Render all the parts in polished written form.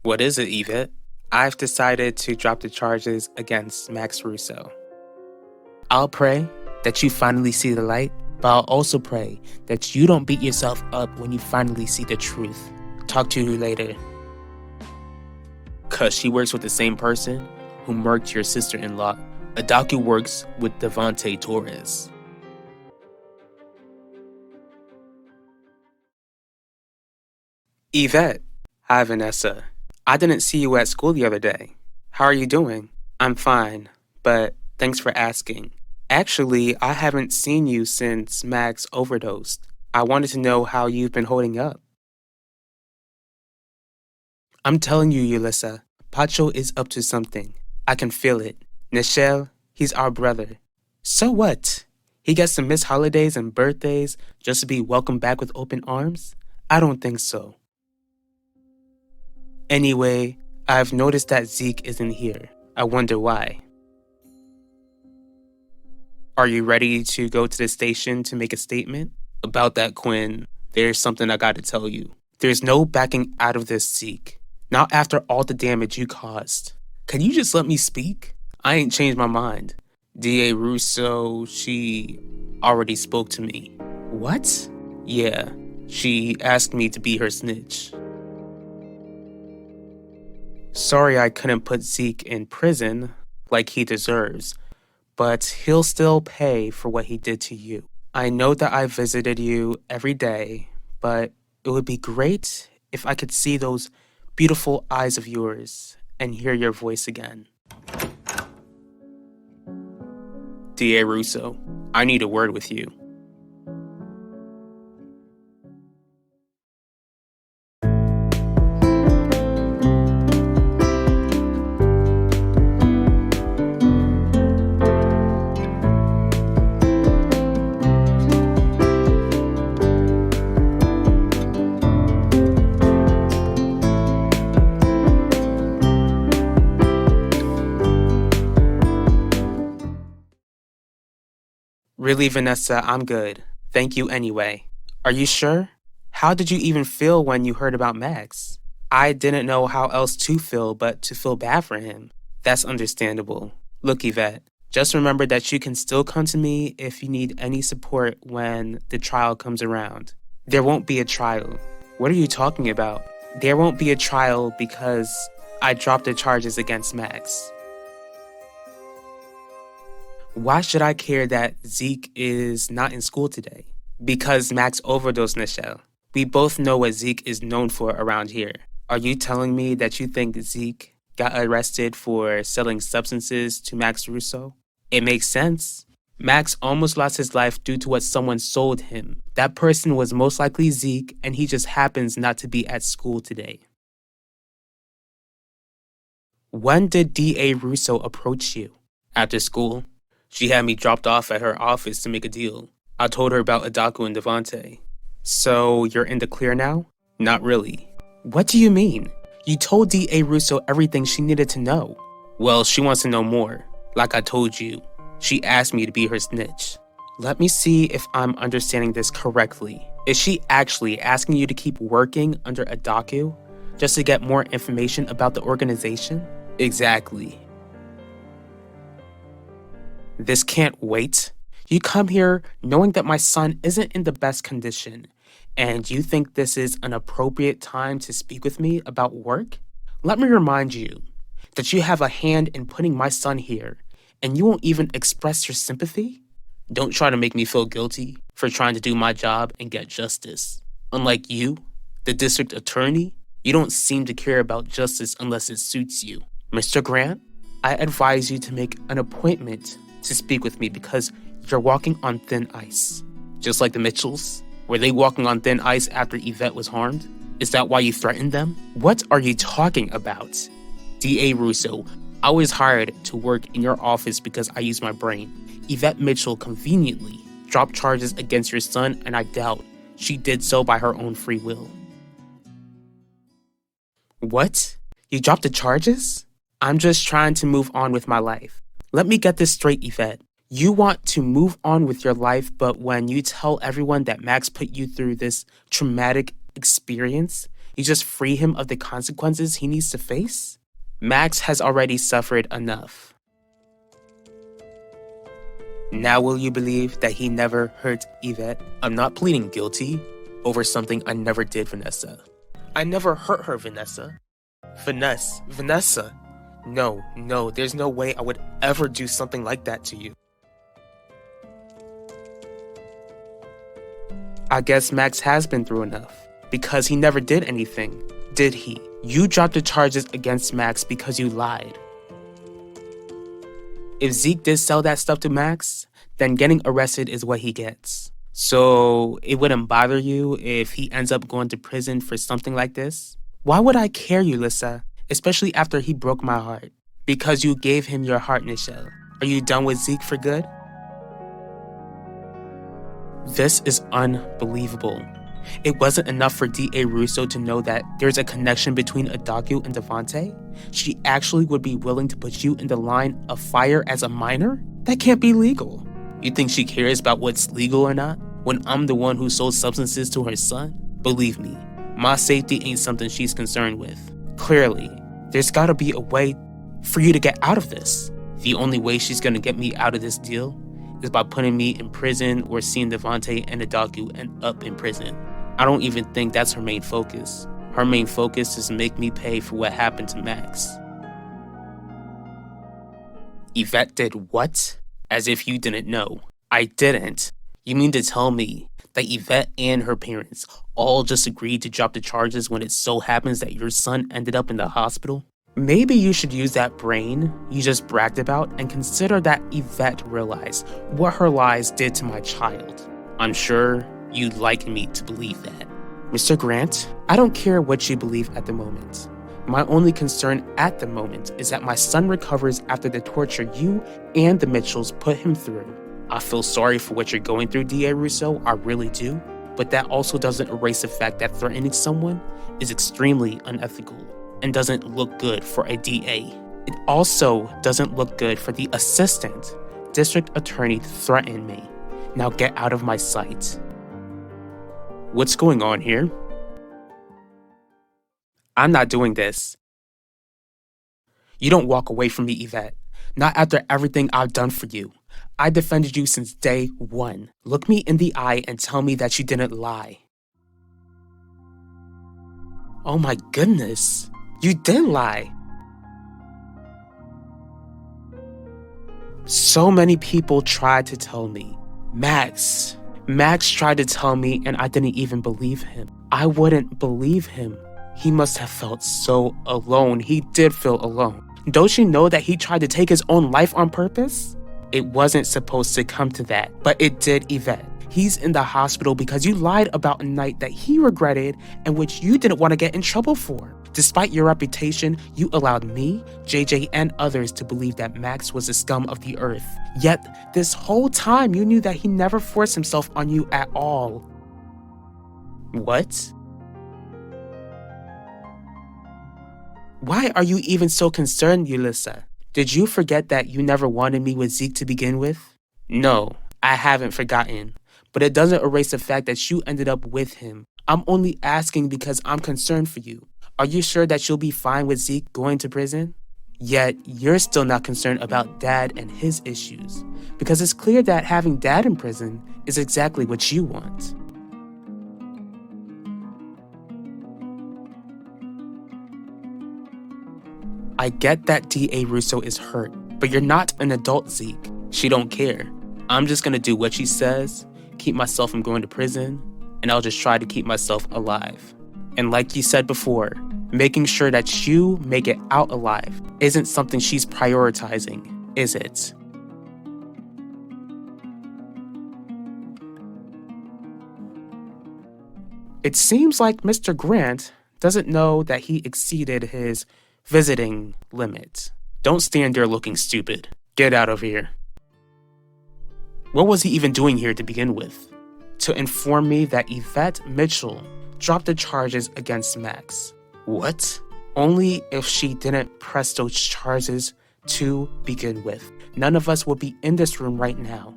What is it, Yvette? I've decided to drop the charges against Max Russo. I'll pray that you finally see the light, but I'll also pray that you don't beat yourself up when you finally see the truth. Talk to you later. Cause she works with the same person who murked your sister-in-law. Adaku works with Devante Torres. Yvette. Hi, Vanessa. I didn't see you at school the other day. How are you doing? I'm fine, but thanks for asking. Actually, I haven't seen you since Max overdosed. I wanted to know how you've been holding up. I'm telling you, Yulissa, Pacho is up to something. I can feel it. Nichelle, he's our brother. So what? He gets to miss holidays and birthdays just to be welcomed back with open arms? I don't think so. Anyway, I've noticed that Zeke isn't here. I wonder why. Are you ready to go to the station to make a statement? About that, Quinn, there's something I gotta tell you. There's no backing out of this, Zeke. Not after all the damage you caused. Can you just let me speak? I ain't changed my mind. D.A. Russo, she already spoke to me. What? Yeah, she asked me to be her snitch. Sorry I couldn't put Zeke in prison like he deserves, but he'll still pay for what he did to you. I know that I visited you every day, but it would be great if I could see those beautiful eyes of yours and hear your voice again. D.A. Russo, I need a word with you. Really, Vanessa, I'm good. Thank you anyway. Are you sure? How did you even feel when you heard about Max? I didn't know how else to feel but to feel bad for him. That's understandable. Look, Yvette, just remember that you can still come to me if you need any support when the trial comes around. There won't be a trial. What are you talking about? There won't be a trial because I dropped the charges against Max. Why should I care that Zeke is not in school today? Because Max overdosed Nichelle. We both know what Zeke is known for around here. Are you telling me that you think Zeke got arrested for selling substances to Max Russo? It makes sense. Max almost lost his life due to what someone sold him. That person was most likely Zeke, and he just happens not to be at school today. When did D.A. Russo approach you? After school. She had me dropped off at her office to make a deal. I told her about Adaku and Devante. So you're in the clear now? Not really. What do you mean? You told D.A. Russo everything she needed to know. Well, she wants to know more. Like I told you, she asked me to be her snitch. Let me see if I'm understanding this correctly. Is she actually asking you to keep working under Adaku just to get more information about the organization? Exactly. This can't wait. You come here knowing that my son isn't in the best condition, and you think this is an appropriate time to speak with me about work? Let me remind you that you have a hand in putting my son here, and you won't even express your sympathy? Don't try to make me feel guilty for trying to do my job and get justice. Unlike you, the district attorney, you don't seem to care about justice unless it suits you. Mr. Grant, I advise you to make an appointment to speak with me because you're walking on thin ice. Just like the Mitchells? Were they walking on thin ice after Yvette was harmed? Is that why you threatened them? What are you talking about? D.A. Russo, I was hired to work in your office because I use my brain. Yvette Mitchell conveniently dropped charges against your son, and I doubt she did so by her own free will. What? You dropped the charges? I'm just trying to move on with my life. Let me get this straight, Yvette. You want to move on with your life, but when you tell everyone that Max put you through this traumatic experience, you just free him of the consequences he needs to face? Max has already suffered enough. Now will you believe that he never hurt Yvette? I'm not pleading guilty over something I never did, Vanessa. I never hurt her, Vanessa. Vanessa. No, there's no way I would ever do something like that to you. I guess Max has been through enough, because he never did anything, did he? You dropped the charges against Max because you lied. If Zeke did sell that stuff to Max, then getting arrested is what he gets. So it wouldn't bother you if he ends up going to prison for something like this? Why would I care, Yulissa? Especially after he broke my heart. Because you gave him your heart, Nichelle. Are you done with Zeke for good? This is unbelievable. It wasn't enough for D.A. Russo to know that there's a connection between Adaku and Devante? She actually would be willing to put you in the line of fire as a minor? That can't be legal. You think she cares about what's legal or not? When I'm the one who sold substances to her son? Believe me, my safety ain't something she's concerned with. Clearly, there's gotta be a way for you to get out of this. The only way she's gonna get me out of this deal is by putting me in prison or seeing Devante and Adaku end up in prison. I don't even think that's her main focus. Her main focus is to make me pay for what happened to Max. Yvette did what? As if you didn't know. I didn't. You mean to tell me that Yvette and her parents all just agreed to drop the charges when it so happens that your son ended up in the hospital? Maybe you should use that brain you just bragged about and consider that Yvette realized what her lies did to my child. I'm sure you'd like me to believe that. Mr. Grant, I don't care what you believe at the moment. My only concern at the moment is that my son recovers after the torture you and the Mitchells put him through. I feel sorry for what you're going through, D.A. Russo, I really do, but that also doesn't erase the fact that threatening someone is extremely unethical and doesn't look good for a DA. It also doesn't look good for the assistant district attorney to threaten me. Now get out of my sight. What's going on here? I'm not doing this. You don't walk away from me, Yvette. Not after everything I've done for you. I defended you since day one. Look me in the eye and tell me that you didn't lie. Oh my goodness. You did lie. So many people tried to tell me. Max tried to tell me and I didn't even believe him. I wouldn't believe him. He must have felt so alone. He did feel alone. Don't you know that he tried to take his own life on purpose? It wasn't supposed to come to that, but it did, Yvette. He's in the hospital because you lied about a night that he regretted and which you didn't want to get in trouble for. Despite your reputation, you allowed me, JJ, and others to believe that Max was the scum of the earth. Yet, this whole time you knew that he never forced himself on you at all. What? Why are you even so concerned, Yulissa? Did you forget that you never wanted me with Zeke to begin with? No, I haven't forgotten. But it doesn't erase the fact that you ended up with him. I'm only asking because I'm concerned for you. Are you sure that you'll be fine with Zeke going to prison? Yet, you're still not concerned about Dad and his issues. Because it's clear that having Dad in prison is exactly what you want. I get that D.A. Russo is hurt, but you're not an adult, Zeke. She don't care. I'm just gonna do what she says, keep myself from going to prison, and I'll just try to keep myself alive. And like you said before, making sure that you make it out alive isn't something she's prioritizing, is it? It seems like Mr. Grant doesn't know that he exceeded his visiting limit. Don't stand there looking stupid. Get out of here. What was he even doing here to begin with? To inform me that Yvette Mitchell dropped the charges against Max. What? Only if she didn't press those charges to begin with. None of us would be in this room right now.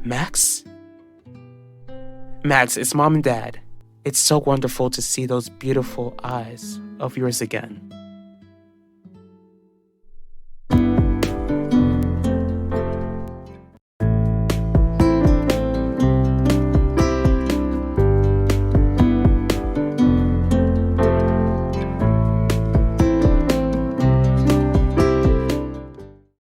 Max? Max, it's Mom and Dad. It's so wonderful to see those beautiful eyes of yours again.